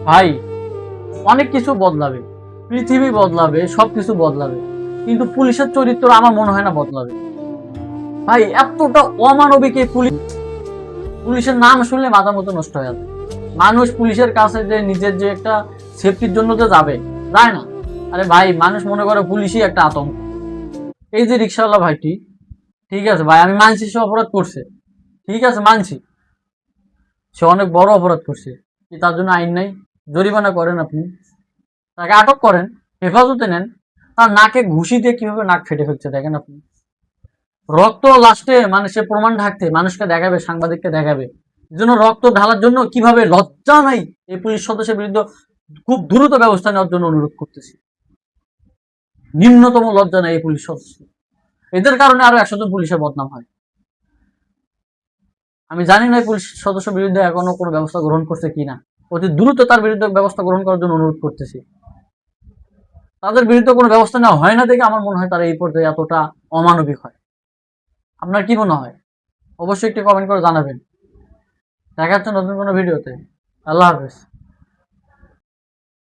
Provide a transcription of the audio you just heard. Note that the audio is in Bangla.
ভাই অনেক কিছু বদলাবে, পৃথিবী বদলাবে, সবকিছু বদলাবে, কিন্তু পুলিশের চরিত্র আমার মনে হয় না বদলাবে। ভাই এতটা অমানবিক এই পুলিশ, পুলিশের নাম শুনলে মাথা মতো নষ্ট হয়ে যাবে। মানুষ পুলিশের কাছে যে নিজের যে একটা সেফটির জন্য তো যাবে, যায় না। আরে ভাই মানুষ মনে করে পুলিশই একটা আতঙ্ক। এই যে রিক্সাওয়ালা ভাইটি, ঠিক আছে ভাই আমি মানছি সে অপরাধ করছে, ঠিক আছে মানছি সে অনেক বড় অপরাধ করছে, কি তার জন্য আইন নাই? জরিমানা করেন আপনি, তাকে আটক করেন, হেফাজতে নেন। তার নাকে ঘুষি দিয়ে কিভাবে নাক ফেটে ফেলছে দেখেন আপনি, রক্ত লাস্টে মানে সে প্রমাণ ঢাকতে মানুষকে দেখাবে, সাংবাদিককে দেখাবে, জন্য রক্ত ঢালার জন্য কিভাবে লজ্জা নাই এই পুলিশ সদস্যের বিরুদ্ধে খুব দ্রুত ব্যবস্থা নেওয়ার জন্য অনুরোধ করতেছি। নিম্নতম লজ্জা নাই এই পুলিশ সদস্য, এদের কারণে আরো 100 জন পুলিশের বদনাম হয়। আমি জানি না পুলিশ সদস্যের বিরুদ্ধে এখনো কোনো ব্যবস্থা গ্রহণ করছে কিনা, অতি দ্রুত তার বিরুদ্ধে ব্যবস্থা গ্রহণ করার জন্য অনুরোধ করতেছি। তাদের বিরুদ্ধে কোনো ব্যবস্থা নেওয়া হয় না দেখে আমার মনে হয় তারা এই পর্যায়ে এতটা অমানবিক হয়। আপনার কি মনে হয়? অবশ্যই একটি কমেন্ট করে জানাবেন। দেখা যাচ্ছে নতুন কোনো ভিডিওতে। আল্লাহ হাফেজ।